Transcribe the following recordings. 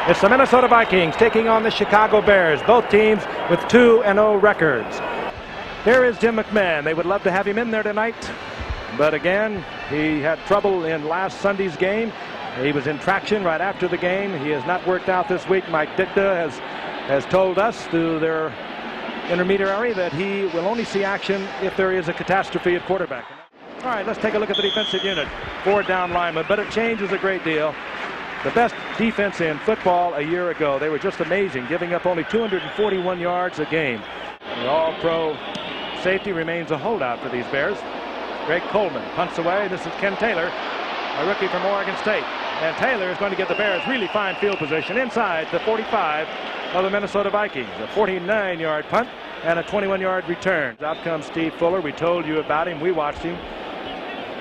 It's the Minnesota Vikings taking on the Chicago Bears, both teams with 2-0 records. Here is Jim McMahon. They would love to have him in there tonight, but again, he had trouble in last Sunday's game. He was in traction right after the game. He has not worked out this week. Mike Ditka has told us through their intermediary that he will only see action if there is a catastrophe at quarterback. All right, let's take a look at the defensive unit. 4 down linemen, but it changes a great deal. The best defense in football a year ago. They were just amazing, giving up only 241 yards a game. The all-pro safety remains a holdout for these Bears. Greg Coleman punts away. This is Ken Taylor, a rookie from Oregon State. And Taylor is going to get the Bears really fine field position inside the 45 of the Minnesota Vikings. A 49-yard punt and a 21-yard return. Out comes Steve Fuller. We told you about him. We watched him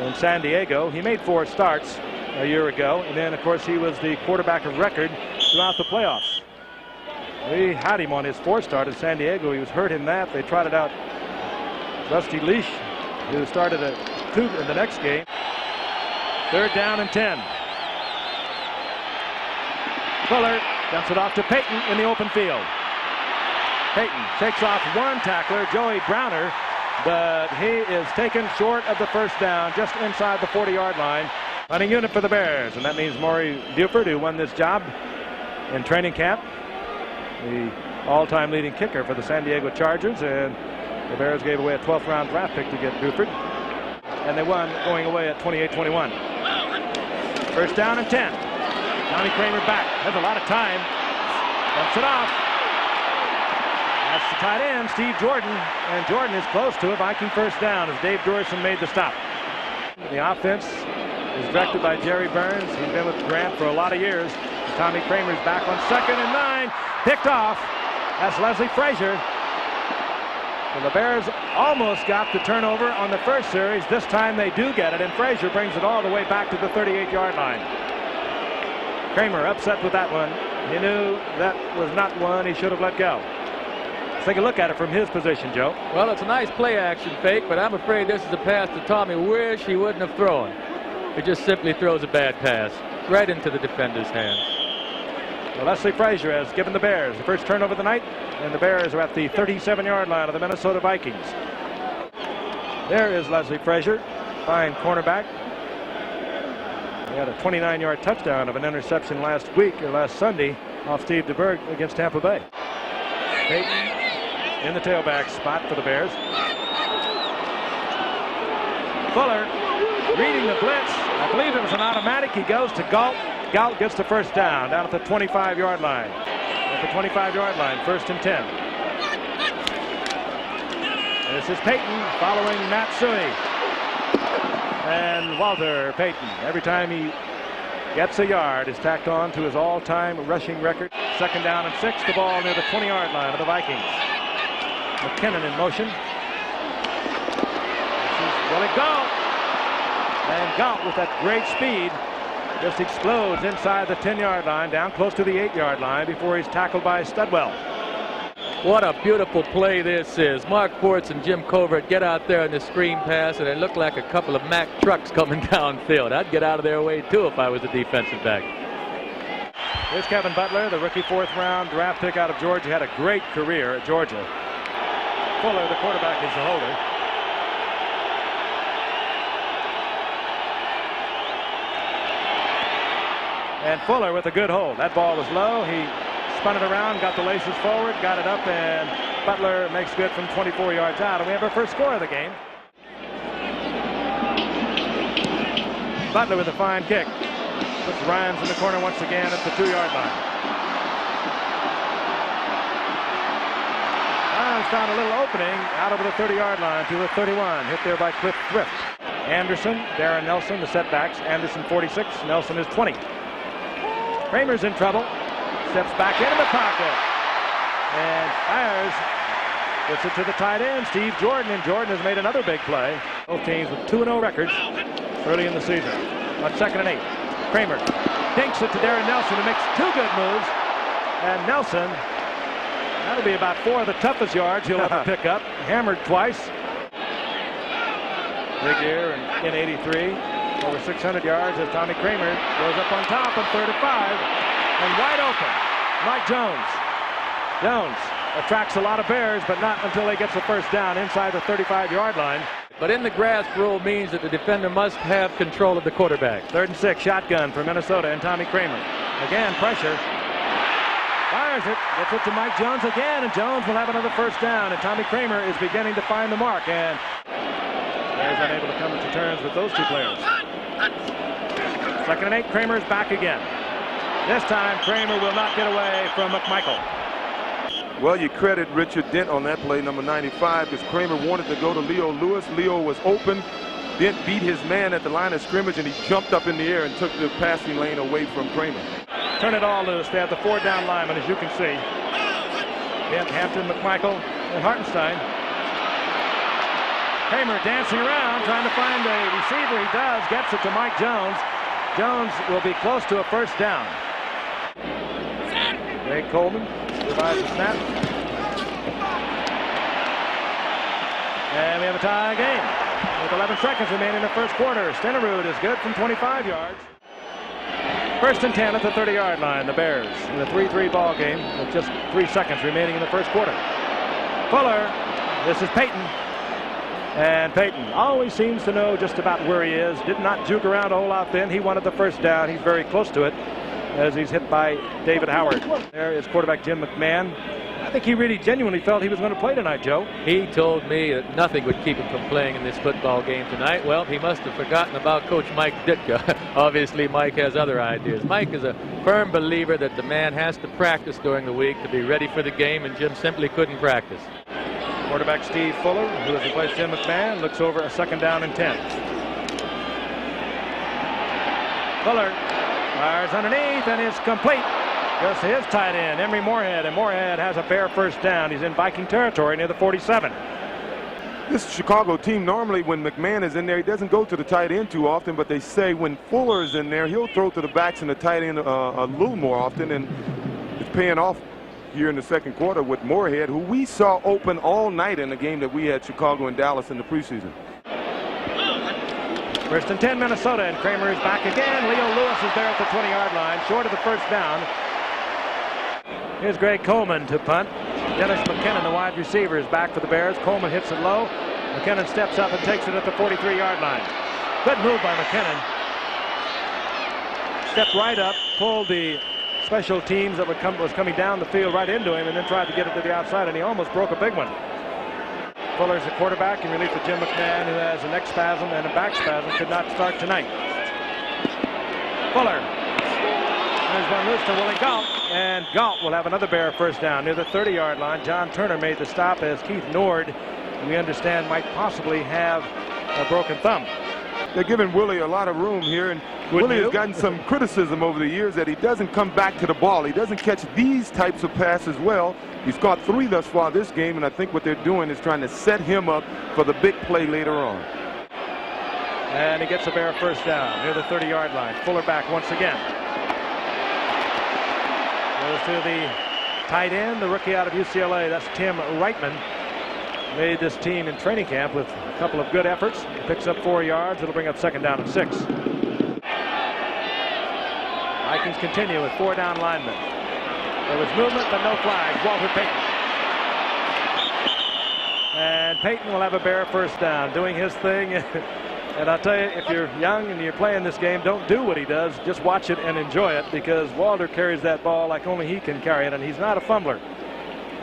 in San Diego. He made 4 starts a year ago, and then of course he was the quarterback of record throughout the playoffs. We had him on his 4th start at San Diego. He was hurt in that. They trotted out Rusty Leash, who started at 2 in the next game. 3rd down and 10. Fuller dumps it off to Payton in the open field. Payton takes off 1 tackler, Joey Browner, but he is taken short of the 1st down, just inside the 40-yard line. Punting unit for the Bears, and that means Maury Buford, who won this job in training camp, the all-time leading kicker for the San Diego Chargers, and the Bears gave away a 12th round draft pick to get Buford, and they won going away at 28-21. 1st down and 10. Tommy Kramer back. Has a lot of time. Dumps it off. That's the tight end, Steve Jordan, and Jordan is close to a Viking 1st down as Dave Dorison made the stop. The offense is directed by Jerry Burns. He's been with Grant for a lot of years. Tommy Kramer's back on 2nd and 9. Picked off. That's Leslie Frazier. So the Bears almost got the turnover on the 1st series. This time they do get it, and Frazier brings it all the way back to the 38-yard line. Kramer upset with that one. He knew that was not one he should have let go. Let's take a look at it from his position, Joe. Well, it's a nice play action fake, but I'm afraid this is a pass that Tommy wish he wouldn't have thrown. He just simply throws a bad pass right into the defender's hands. Well, Leslie Frazier has given the Bears the 1st turnover of the night, and the Bears are at the 37-yard line of the Minnesota Vikings. There is Leslie Frazier, fine cornerback. He had a 29-yard touchdown of an interception last Sunday off Steve DeBerg against Tampa Bay. Payton in the tailback spot for the Bears. Fuller reading the blitz. I believe it was an automatic. He goes to Galt. Galt gets the 1st down at the 25-yard line. At the 25-yard line, 1st and 10. This is Payton following Matt Suey. And Walter Payton, every time he gets a yard, is tacked on to his all-time rushing record. 2nd down and 6. The ball near the 20-yard line of the Vikings. McKinnon in motion. This is Willie Galt. And Galt, with that great speed, just explodes inside the 10-yard line, down close to the 8-yard line before he's tackled by Studwell. What a beautiful play this is. Mark Forts and Jim Covert get out there on the screen pass, and it looked like a couple of Mack trucks coming downfield. I'd get out of their way, too, if I was a defensive back. Here's Kevin Butler, the rookie 4th round draft pick out of Georgia. Had a great career at Georgia. Fuller, the quarterback, is the holder. And Fuller with a good hold. That ball was low. He spun it around, got the laces forward, got it up, and Butler makes good from 24 yards out. And we have our 1st score of the game. Butler with a fine kick. Puts Ryans in the corner once again at the 2-yard line. Ryans found a little opening out over the 30-yard line to the 31. Hit there by Cliff Thrift. Anderson, Darren Nelson, the setbacks. Anderson 46, Nelson is 20. Kramer's in trouble. Steps back into the pocket and fires. Gets it to the tight end, Steve Jordan, and Jordan has made another big play. Both teams with 2-0 records early in the season. On 2nd and 8, Kramer dinks it to Darren Nelson, who makes 2 good moves. And Nelson, that'll be about 4 of the toughest yards he'll ever pick up. Hammered twice. Big year in 83. Over 600 yards as Tommy Kramer goes up on top on 3rd and 5. and wide open. Mike Jones. Jones attracts a lot of Bears, but not until he gets the first down inside the 35-yard line. But in the grasp rule means that the defender must have control of the quarterback. 3rd and 6, shotgun for Minnesota and Tommy Kramer. Again, pressure. Fires it, gets it to Mike Jones again, and Jones will have another first down, and Tommy Kramer is beginning to find the mark, and Bears unable to come to terms with those two players. 2nd and 8, Kramer is back again. This time, Kramer will not get away from McMichael. Well, you credit Richard Dent on that play, number 95, because Kramer wanted to go to Leo Lewis. Leo was open. Dent beat his man at the line of scrimmage, and he jumped up in the air and took the passing lane away from Kramer. Turn it all loose. They have the 4-down linemen, as you can see. Dent, Hampton, McMichael, and Hartenstein. Kramer dancing around, trying to find a receiver. He does. Gets it to Mike Jones. Jones will be close to a first down. Greg Coleman provides the snap. And we have a tie game with 11 seconds remaining in the first quarter. Stenerud is good from 25 yards. 1st and 10 at the 30-yard line. The Bears in a 3-3 ball game with just 3 seconds remaining in the first quarter. Fuller, this is Payton. And Payton always seems to know just about where he is. Did not juke around a whole lot then. He wanted the first down. He's very close to it as he's hit by David Howard. There is quarterback Jim McMahon. I think he really genuinely felt he was going to play tonight, Joe. He told me that nothing would keep him from playing in this football game tonight. Well, he must have forgotten about Coach Mike Ditka. Obviously, Mike has other ideas. Mike is a firm believer that the man has to practice during the week to be ready for the game, and Jim simply couldn't practice. Quarterback Steve Fuller, who has replaced Jim McMahon, looks over a 2nd down and 10. Fuller fires underneath and is complete. Goes to his tight end, Emory Moorhead, and Moorhead has a Bear first down. He's in Viking territory near the 47. This Chicago team, normally when McMahon is in there, he doesn't go to the tight end too often, but they say when Fuller is in there, he'll throw to the backs and the tight end a little more often, and it's paying off here in the second quarter with Moorhead, who we saw open all night in the game that we had Chicago and Dallas in the preseason. 1st and 10, Minnesota, and Kramer is back again. Leo Lewis is there at the 20-yard line, short of the first down. Here's Greg Coleman to punt. Dennis McKinnon, the wide receiver, is back for the Bears. Coleman hits it low. McKinnon steps up and takes it at the 43-yard line. Good move by McKinnon. Stepped right up, pulled the special teams that was coming down the field right into him, and then tried to get it to the outside, and he almost broke a big one. Fuller's the quarterback in relief of Jim McMahon, who has a neck spasm and a back spasm, could not start tonight. Fuller. There's one loose to Willie Galt, and Galt will have another Bear first down near the 30-yard line. John Turner made the stop as Keith Nord, we understand, might possibly have a broken thumb. They're giving Willie a lot of room here, and Willie has gotten some criticism over the years that he doesn't come back to the ball. He doesn't catch these types of passes well. He's caught 3 thus far this game, and I think what they're doing is trying to set him up for the big play later on. And he gets a Bear first down near the 30-yard line. Fuller back once again. Goes to the tight end, the rookie out of UCLA. That's Tim Reitman. Made this team in training camp with a couple of good efforts. Picks up 4 yards. It'll bring up 2nd down and 6. Vikings continue with 4 down linemen. There was movement, but no flags. Walter Payton. And Payton will have a Bear first down, doing his thing. And I'll tell you, if you're young and you're playing this game, don't do what he does. Just watch it and enjoy it, because Walter carries that ball like only he can carry it, and he's not a fumbler.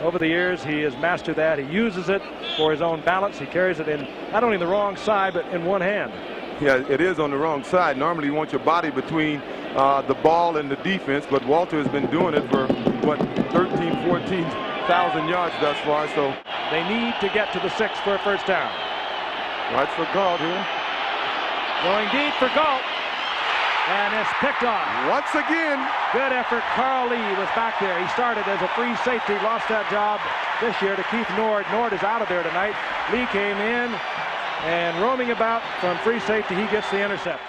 Over the years, he has mastered that. He uses it for his own balance. He carries it in not only the wrong side, but in one hand. Yeah, it is on the wrong side. Normally, you want your body between the ball and the defense, but Walter has been doing it for, 13, 14,000 yards thus far. So they need to get to the 6 for a first down. Right for Galt here. Going deep for Galt. And it's picked off. Once again. Good effort. Carl Lee was back there. He started as a free safety, lost that job this year to Keith Nord. Nord is out of there tonight. Lee came in, and roaming about from free safety, he gets the intercept.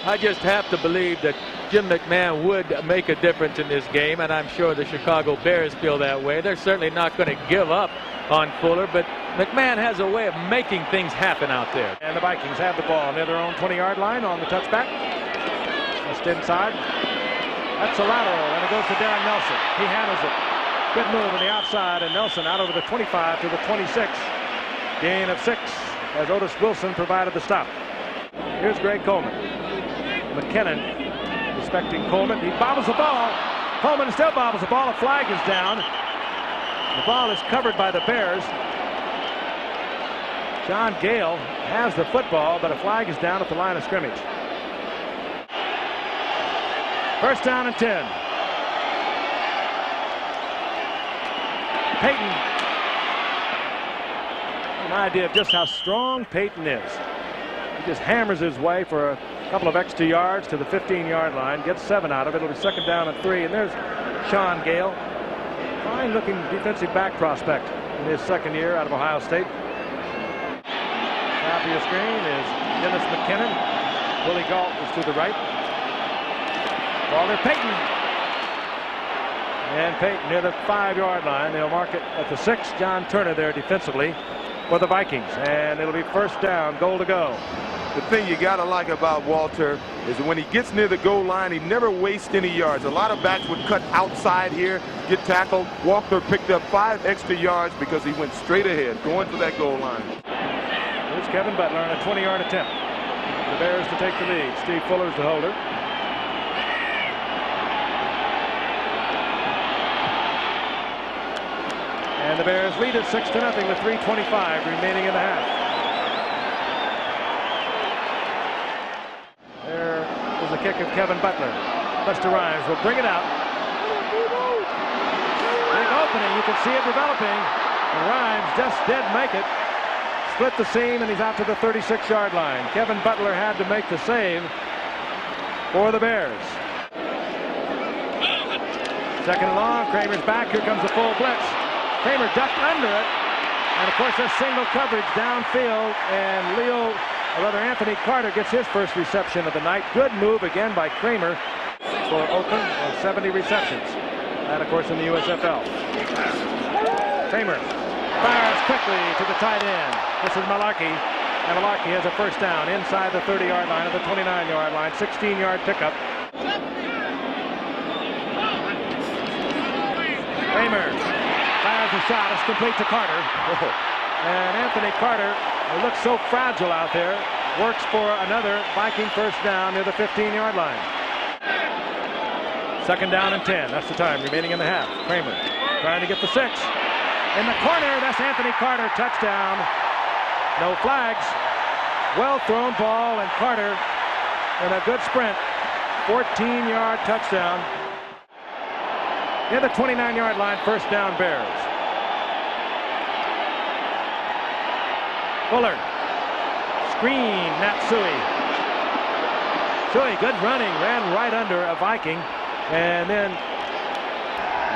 I just have to believe that Jim McMahon would make a difference in this game, and I'm sure the Chicago Bears feel that way. They're certainly not going to give up on Fuller, but McMahon has a way of making things happen out there. And the Vikings have the ball near their own 20-yard line on the touchback. Just inside. That's a lateral, and it goes to Darren Nelson. He handles it. Good move on the outside, and Nelson out over the 25 to the 26. Gain of 6 as Otis Wilson provided the stop. Here's Greg Coleman. McKinnon respecting Coleman. He bobbles the ball. Coleman still bobbles the ball. A flag is down. The ball is covered by the Bears. John Gale has the football, but a flag is down at the line of scrimmage. First down and 10. Payton. An idea of just how strong Payton is. He just hammers his way for a couple of extra yards to the 15-yard line. Gets 7 out of it. It'll be second down and 3. And there's Sean Gale. Fine-looking defensive back prospect in his second year out of Ohio State. Top of your screen is Dennis McKinnon. Willie Gault is to the right. Ball near Payton. And Payton near the 5-yard line. They'll mark it at the 6. John Turner there defensively for the Vikings. And it'll be first down, goal to go. The thing you got to like about Walter is that when he gets near the goal line, he never wastes any yards. A lot of backs would cut outside here, get tackled. Walter picked up 5 extra yards because he went straight ahead, going for that goal line. Here's Kevin Butler on a 20-yard attempt. The Bears to take the lead. Steve Fuller's the holder. And the Bears lead it 6-0 with 3:25 remaining in the half. There is the kick of Kevin Butler. Buster Rhymes will bring it out. Big opening. You can see it developing. And Rhymes just did make it. Split the seam, and he's out to the 36-yard line. Kevin Butler had to make the save for the Bears. Second and long. Kramer's back. Here comes the full blitz. Kramer ducked under it, and of course there's single coverage downfield, and Anthony Carter gets his first reception of the night. Good move again by Kramer for Oakland, and 70 receptions. That, of course, in the USFL. Kramer fires quickly to the tight end. This is Malarkey, and Malarkey has a first down inside the 30-yard line of the 29-yard line. 16-yard pickup. Kramer fires a shot. It's complete to Carter. And Anthony Carter, who looks so fragile out there, works for another Viking first down near the 15-yard line. Second down and 10. That's the time remaining in the half. Kramer trying to get the 6. In the corner, that's Anthony Carter. Touchdown. No flags. Well thrown ball, and Carter in a good sprint. 14-yard touchdown. Near the 29-yard line, first down Bears. Fuller. Screen, Natsui. Sui, good running, ran right under a Viking. And then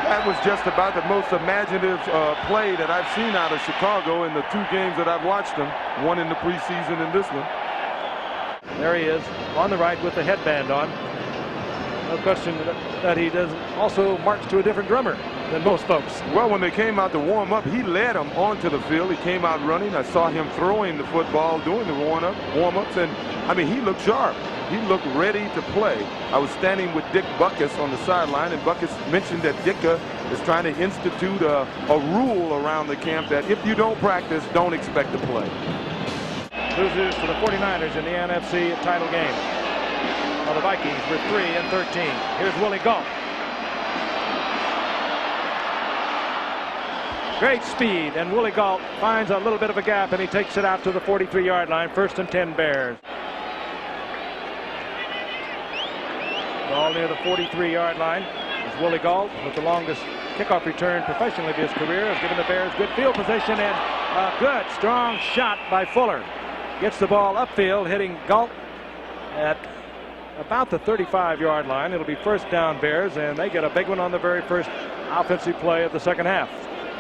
that was just about the most imaginative play that I've seen out of Chicago in the 2 games that I've watched them. One in the preseason and this one. There he is on the right with the headband on. No question that he does also march to a different drummer than most folks. Well, when they came out to warm up, he led them onto the field. He came out running. I saw him throwing the football, doing the warm-ups, and I mean, he looked sharp. He looked ready to play. I was standing with Dick Butkus on the sideline, and Butkus mentioned that Ditka is trying to institute a rule around the camp that if you don't practice, don't expect to play. Loses for the 49ers in the NFC title game. Well, the Vikings were 3-13. Here's Willie Gault. Great speed, and Willie Gault finds a little bit of a gap, and he takes it out to the 43-yard line. First and 10 Bears. Ball near the 43-yard line is Willie Gault with the longest kickoff return professionally of his career. Has given the Bears good field position, and a good, strong shot by Fuller. Gets the ball upfield, hitting Gault at about the 35-yard line. It'll be first down Bears, and they get a big one on the very first offensive play of the second half.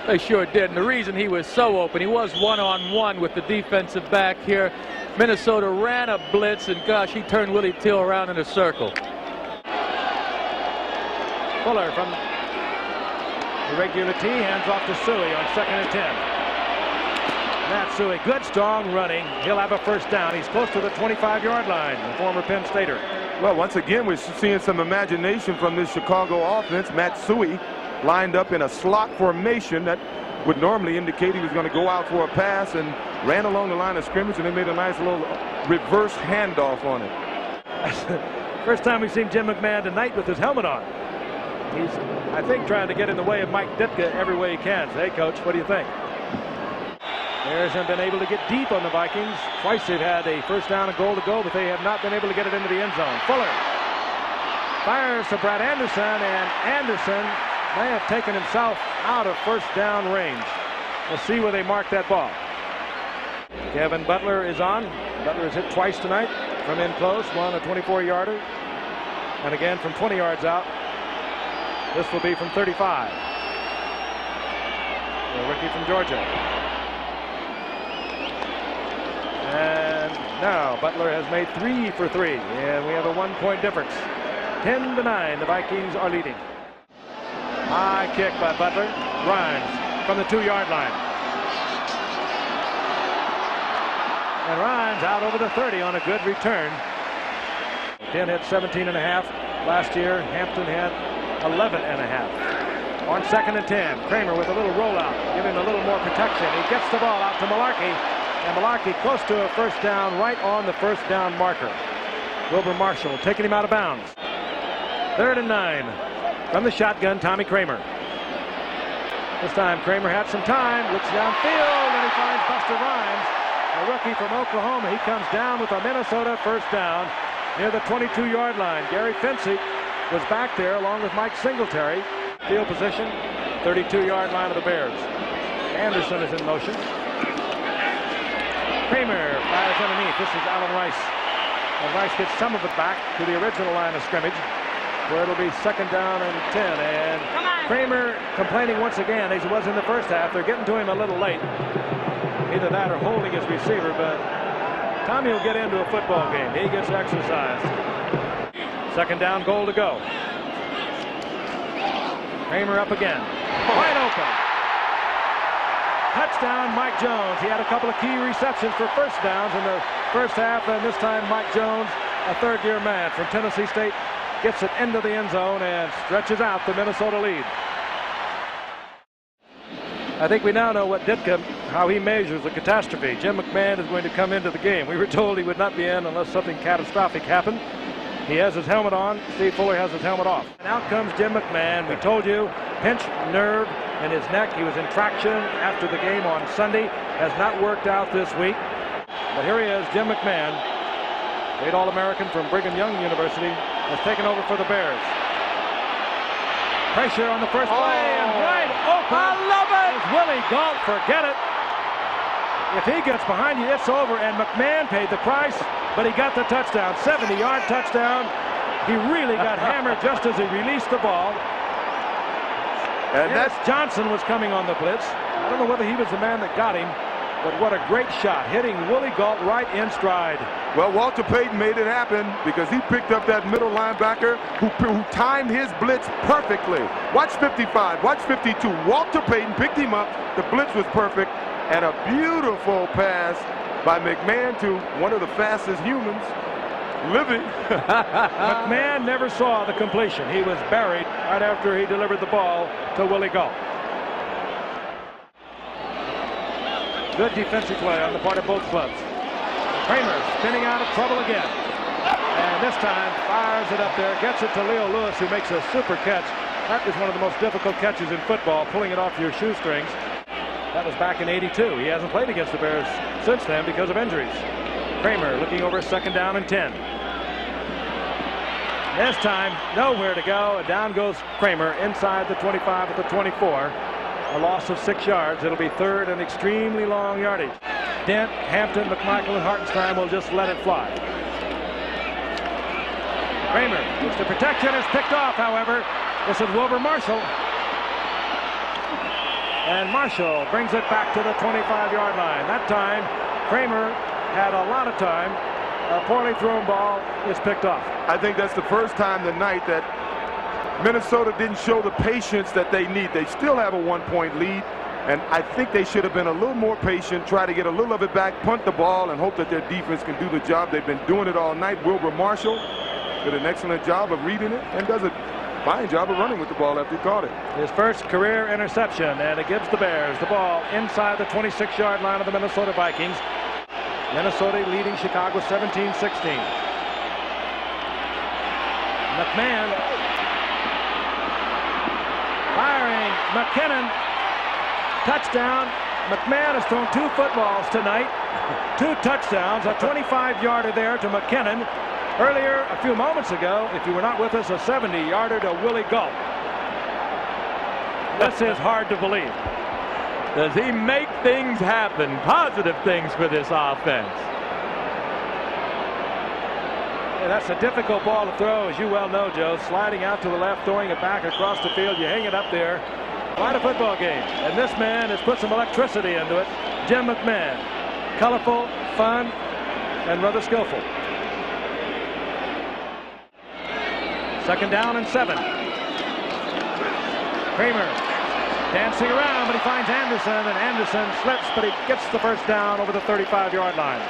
They sure did, and the reason he was so open, he was one-on-one with the defensive back here. Minnesota ran a blitz, and gosh, he turned Willie Till around in a circle. Fuller from the regular tee, hands off to Suey on second and 10. Matt Suey, good strong running. He'll have a first down. He's close to the 25-yard line, the former Penn Stater. Well, once again, we're seeing some imagination from this Chicago offense. Matsui lined up in a slot formation that would normally indicate he was going to go out for a pass, and ran along the line of scrimmage, and they made a nice little reverse handoff on it. First time we've seen Jim McMahon tonight with his helmet on. He's, I think, trying to get in the way of Mike Ditka every way he can. Hey, Coach, what do you think? Bears have been able to get deep on the Vikings. Twice they've had a first down and goal to go, but they have not been able to get it into the end zone. Fuller fires to Brad Anderson, and Anderson may have taken himself out of first down range. We'll see where they mark that ball. Kevin Butler is on. Butler has hit twice tonight from in close, one a 24-yarder, and again from 20 yards out. This will be from 35. The rookie from Georgia. And now Butler has made 3 for 3, and we have a 1-point difference. 10-9, the Vikings are leading. High kick by Butler. Rhymes from the 2-yard line. And Rhymes out over the 30 on a good return. Penn had 17.5 last year. Hampton had 11.5. On 2nd and 10, Kramer with a little rollout, giving a little more protection. He gets the ball out to Malarkey, and Malarkey close to a first down, right on the first down marker. Wilbur Marshall taking him out of bounds. 3rd and 9 from the shotgun, Tommy Kramer. This time Kramer had some time, looks downfield, and he finds Buster Rhymes, a rookie from Oklahoma. He comes down with a Minnesota first down near the 22-yard line. Gary Fincy was back there along with Mike Singletary. Field position, 32-yard line of the Bears. Anderson is in motion. Kramer fires underneath. This is Alan Rice. And Rice gets some of it back to the original line of scrimmage, where it'll be 2nd down and 10. And Kramer complaining once again, as he was in the first half. They're getting to him a little late. Either that or holding his receiver, but Tommy will get into a football game. He gets exercised. 2nd down, goal to go. Kramer up again. Wide open. Touchdown, Mike Jones. He had a couple of key receptions for first downs in the first half, and this time Mike Jones, a third-year man from Tennessee State, gets it into the end zone and stretches out the Minnesota lead. I think we now know what Ditka, how he measures a catastrophe. Jim McMahon is going to come into the game. We were told he would not be in unless something catastrophic happened. He has his helmet on. Steve Fuller has his helmet off. And out comes Jim McMahon. We told you, pinched nerve in his neck. He was in traction after the game on Sunday. Has not worked out this week. But here he is, Jim McMahon, great All-American from Brigham Young University, has taken over for the Bears. Pressure on the first play, and wide open. I love it. Is Willie Gault. Forget it. If he gets behind you, it's over. And McMahon paid the price, but he got the touchdown. 70-yard touchdown. He really got hammered just as he released the ball. And yes, Johnson was coming on the blitz. I don't know whether he was the man that got him, but what a great shot, hitting Willie Gault right in stride. Well, Walter Payton made it happen because he picked up that middle linebacker who timed his blitz perfectly. Watch 55, watch 52. Walter Payton picked him up. The blitz was perfect, and a beautiful pass by McMahon to one of the fastest humans living. McMahon never saw the completion. He was buried right after he delivered the ball to Willie Gault. Good defensive play on the part of both clubs. Kramer spinning out of trouble again. And this time fires it up there, gets it to Leo Lewis, who makes a super catch. That is one of the most difficult catches in football, pulling it off your shoestrings. That was back in '82. He hasn't played against the Bears since then because of injuries. Kramer looking over 2nd down and 10. This time, nowhere to go. And down goes Kramer inside the 25 at the 24. A loss of 6 yards. It'll be 3rd and extremely long yardage. Dent, Hampton, McMichael, and Hartenstein will just let it fly. Kramer gets the protection, is picked off, however. This is Wilbur Marshall. And Marshall brings it back to the 25-yard line. That time, Kramer had a lot of time. A poorly thrown ball is picked off. I think that's the first time tonight that Minnesota didn't show the patience that they need. They still have a 1-point lead, and I think they should have been a little more patient, try to get a little of it back, punt the ball, and hope that their defense can do the job. They've been doing it all night. Wilbur Marshall Did an excellent job of reading it and does a fine job of running with the ball after he caught it. His first career interception, and it gives the Bears the ball inside the 26-yard line of the Minnesota Vikings. Minnesota leading Chicago 17-16. McMahon firing. McKinnon, touchdown. McMahon has thrown 2 footballs tonight, 2 touchdowns, a 25-yarder there to McKinnon. Earlier, a few moments ago, if you were not with us, a 70-yarder to Willie Galt. This is hard to believe. Does he make things happen, positive things for this offense? Yeah, that's a difficult ball to throw, as you well know, Joe. Sliding out to the left, throwing it back across the field. You hang it up there. Quite a football game. And this man has put some electricity into it. Jim McMahon. Colorful, fun, and rather skillful. 2nd down and 7. Kramer dancing around, but he finds Anderson, and Anderson slips, but he gets the first down over the 35-yard line.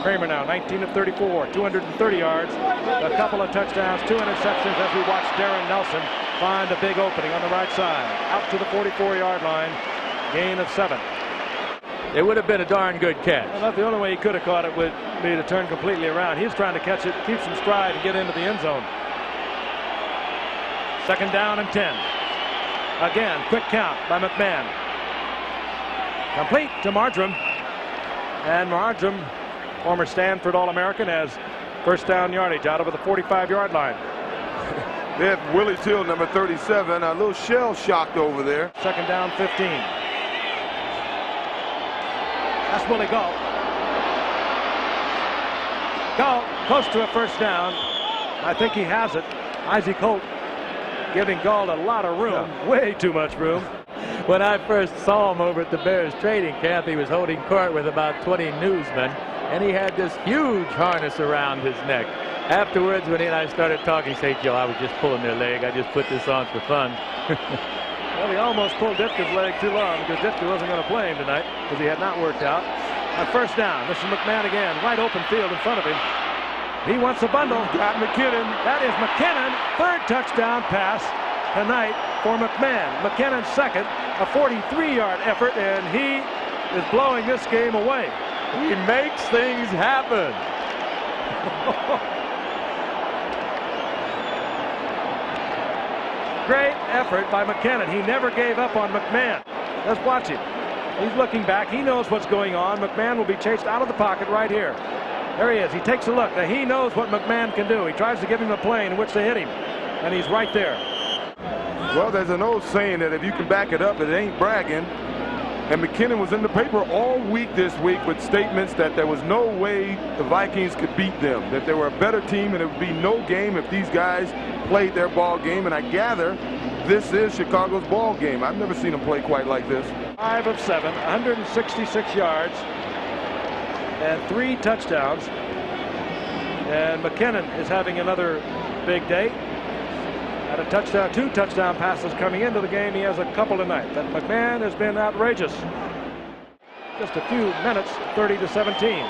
Kramer now 19 of 34, 230 yards, a couple of touchdowns, 2 interceptions as we watch Darren Nelson find a big opening on the right side. Out to the 44-yard line, gain of 7. It would have been a darn good catch. Well, the only way he could have caught it would be to turn completely around. He's trying to catch it, keep some stride, and get into the end zone. 2nd down and 10. Again, quick count by McMahon. Complete to Marjoram. And Marjoram, former Stanford All-American, has first down yardage out over the 45-yard line. They have Willie Till, number 37, a little shell-shocked over there. 2nd down, 15. That's Willie Galt. Galt close to a first down. I think he has it. Isaac Holt giving Galt a lot of room, way too much room. When I first saw him over at the Bears training camp, he was holding court with about 20 newsmen, and he had this huge harness around his neck. Afterwards, when he and I started talking, he said, Joe, I was just pulling their leg. I just put this on for fun. Well, he almost pulled Ditka's leg too long because Ditka wasn't going to play him tonight because he had not worked out. On first down, this is McMahon again, wide open field in front of him. He wants a bundle. Got McKinnon. That is McKinnon, 3rd touchdown pass tonight for McMahon. McKinnon's 2nd, a 43-yard effort, and he is blowing this game away. He makes things happen. Great effort by McKinnon. He never gave up on McMahon. Let's watch him. He's looking back. He knows what's going on. McMahon will be chased out of the pocket right here. There he is. He takes a look. Now, he knows what McMahon can do. He tries to give him a plane in which to hit him, and he's right there. Well, there's an old saying that if you can back it up, it ain't bragging. And McKinnon was in the paper all week this week with statements that there was no way the Vikings could beat them, that they were a better team and it would be no game if these guys played their ball game. And I gather this is Chicago's ball game. I've never seen them play quite like this. 5 of 7, 166 yards, and 3 touchdowns. And McKinnon is having another big day. Had a touchdown, 2 touchdown passes coming into the game. He has a couple tonight. But McMahon has been outrageous. Just a few minutes, 30-17.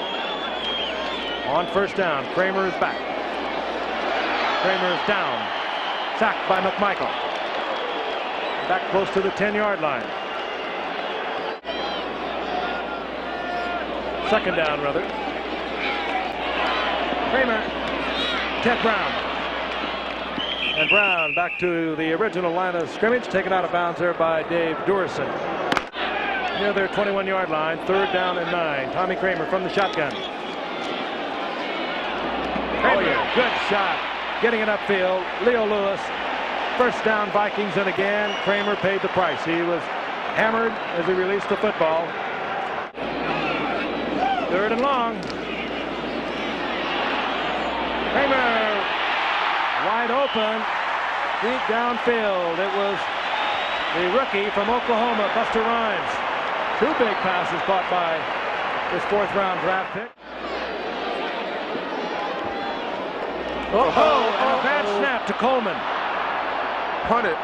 On first down, Kramer is back. Kramer is down. Sacked by McMichael. Back close to the 10-yard line. 2nd down, rather. Kramer. Ted Brown. And Brown back to the original line of scrimmage, taken out of bounds there by Dave Durison. Near their 21-yard line, 3rd down and 9. Tommy Kramer from the shotgun. Kramer, good shot. Getting it upfield. Leo Lewis. First down Vikings, and again, Kramer paid the price. He was hammered as he released the football. 3rd and long. Kramer. Wide open, deep downfield. It was the rookie from Oklahoma, Buster Rhymes. 2 big passes caught by this 4th-round draft pick. And a bad snap to Coleman. Punted.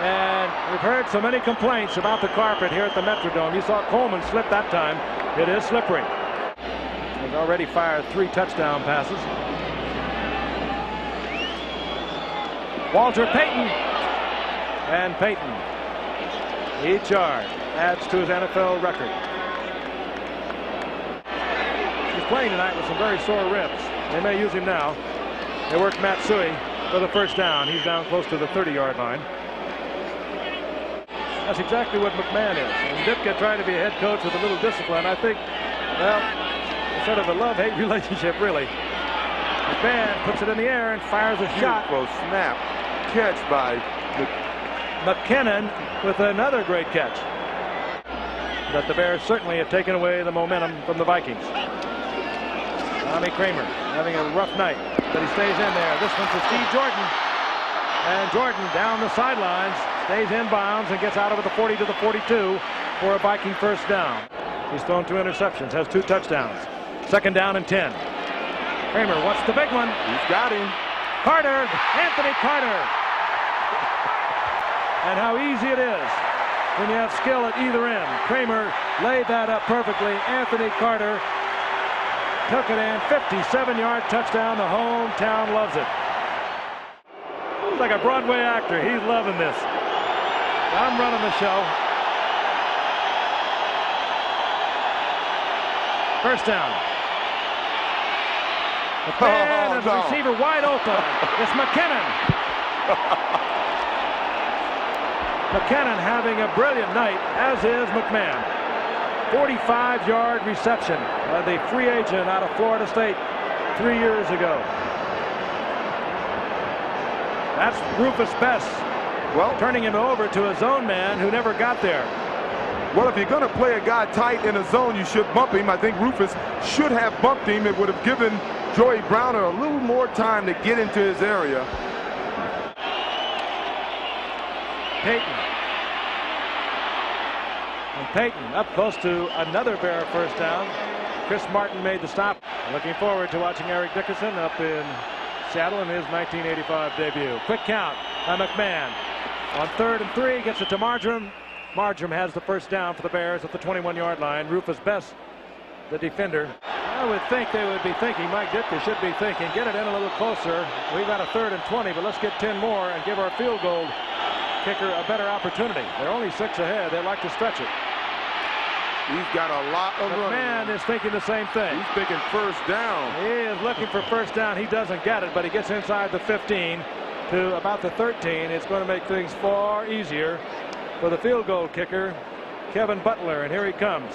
And we've heard so many complaints about the carpet here at the Metrodome. You saw Coleman slip that time. It is slippery. He's already fired 3 touchdown passes. Walter Payton. And Payton, each yard, adds to his NFL record. He's playing tonight with some very sore ribs. They may use him now. They work Matsui for the first down. He's down close to the 30-yard line. That's exactly what McMahon is. And Ditka trying to be a head coach with a little discipline. I think, well, it's sort of a love-hate relationship, really. McMahon puts it in the air and fires a shot. Beautiful snap catch by McKinnon with another great catch. But the Bears certainly have taken away the momentum from the Vikings. Tommy Kramer having a rough night, but he stays in there. This one's for Steve Jordan. And Jordan down the sidelines, stays in bounds and gets out of it the 40 to the 42 for a Viking first down. He's thrown 2 interceptions, has 2 touchdowns. Second down and 10. Kramer wants the big one. He's got him. Carter, Anthony Carter. And how easy it is when you have skill at either end. Kramer laid that up perfectly. Anthony Carter took it in. 57-yard touchdown. The hometown loves it. He's like a Broadway actor. He's loving this. I'm running the show. First down. McMahon is the receiver wide open. It's McKinnon. McKinnon having a brilliant night, as is McMahon. 45-yard reception. The free agent out of Florida State 3 years ago. That's Rufus Bess. Well, turning him over to a zone man who never got there. Well, if you're going to play a guy tight in a zone, you should bump him. I think Rufus should have bumped him. It would have given Joey Browner a little more time to get into his area. Payton. And Payton up close to another Bear first down. Chris Martin made the stop. Looking forward to watching Eric Dickerson up in Seattle in his 1985 debut. Quick count by McMahon. On 3rd and 3, gets it to Marjoram. Marjoram has the first down for the Bears at the 21-yard line. Rufus Bess, the defender. I would think they would be thinking, Mike Ditka should be thinking, get it in a little closer. We've got a 3rd and 20, but let's get 10 more and give our field goal kicker a better opportunity. They're only 6 ahead. They like to stretch it. He's got a lot of running. McMahon is thinking the same thing. He's thinking first down. He is looking for first down. He doesn't get it, but he gets inside the 15 to about the 13. It's going to make things far easier for the field goal kicker, Kevin Butler, and here he comes.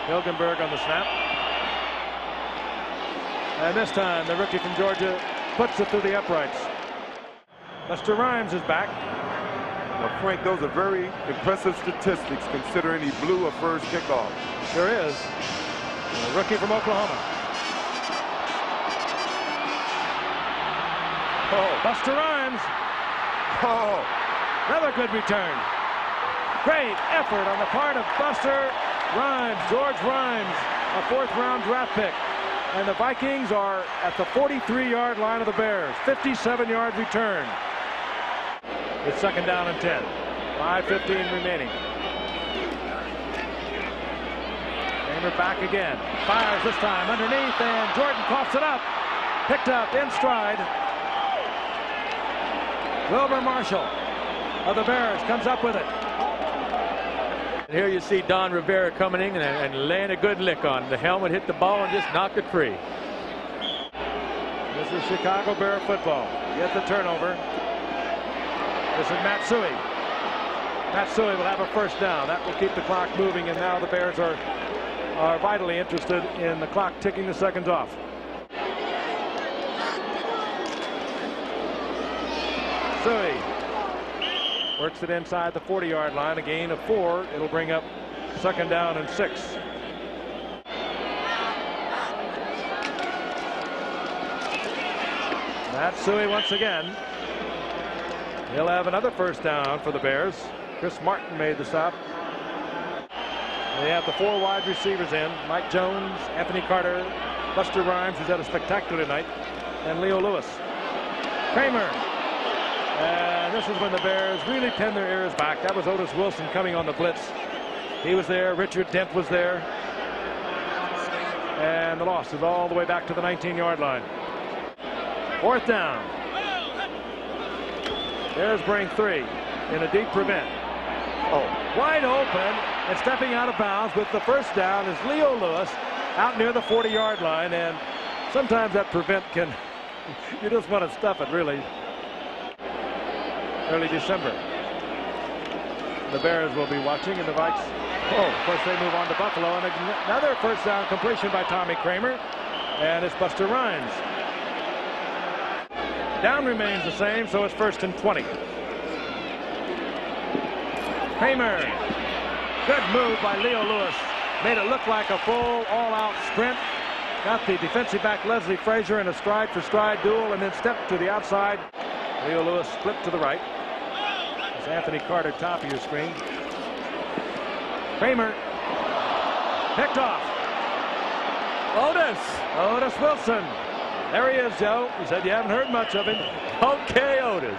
Hilgenberg on the snap. And this time, the rookie from Georgia puts it through the uprights. Buster Rhymes is back. Well, Frank, those are very impressive statistics considering he blew a first kickoff. Sure is. A rookie from Oklahoma. Oh, Buster Rhymes. Oh, another good return. Great effort on the part of Buster Rhymes, George Rhymes, a 4th-round draft pick. And the Vikings are at the 43-yard line of the Bears. 57-yard return. It's 2nd down and 10. 5:15 remaining. Kramer back again. Fires this time underneath, and Jordan coughs it up. Picked up in stride. Wilbur Marshall of the Bears comes up with it. And here you see Don Rivera coming in and laying a good lick on. The helmet hit the ball and just knocked it free. This is Chicago Bear football. Get the turnover. This is Matsui. Matsui will have a first down. That will keep the clock moving, and now the Bears are vitally interested in the clock ticking the seconds off. Matsui works it inside the 40-yard line. A gain of 4. It'll bring up 2nd down and 6. Matsui once again. He'll have another first down for the Bears. Chris Martin made the stop. They have the 4 wide receivers in. Mike Jones, Anthony Carter, Buster Rhymes, who's had a spectacular night, and Leo Lewis. Kramer. And this is when the Bears really pinned their ears back. That was Otis Wilson coming on the blitz. He was there. Richard Dent was there. And the loss is all the way back to the 19-yard line. 4th down. Bears bring 3 in a deep prevent. Oh, wide open and stepping out of bounds with the first down is Leo Lewis out near the 40-yard line, and sometimes that prevent can, you just want to stuff it really. Early December. The Bears will be watching, and the Vikes, of course, they move on to Buffalo, and another first down completion by Tommy Kramer, and it's Buster Rhymes. Down remains the same, so it's 1st and 20. Kramer, good move by Leo Lewis. Made it look like a full all-out sprint. Got the defensive back Leslie Frazier in a stride-for-stride duel, and then stepped to the outside. Leo Lewis split to the right. It's Anthony Carter, top of your screen. Kramer picked off. Otis Wilson. There he is, Joe. He said you haven't heard much of him. Okay, Otis.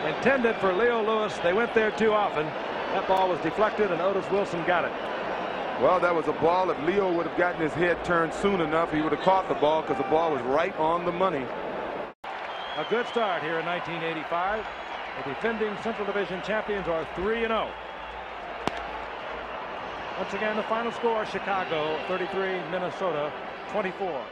Intended for Leo Lewis. They went there too often. That ball was deflected, and Otis Wilson got it. Well, that was a ball. If Leo would have gotten his head turned soon enough, he would have caught the ball because the ball was right on the money. A good start here in 1985. The defending Central Division champions are 3-0. Once again, the final score, Chicago 33, Minnesota 24.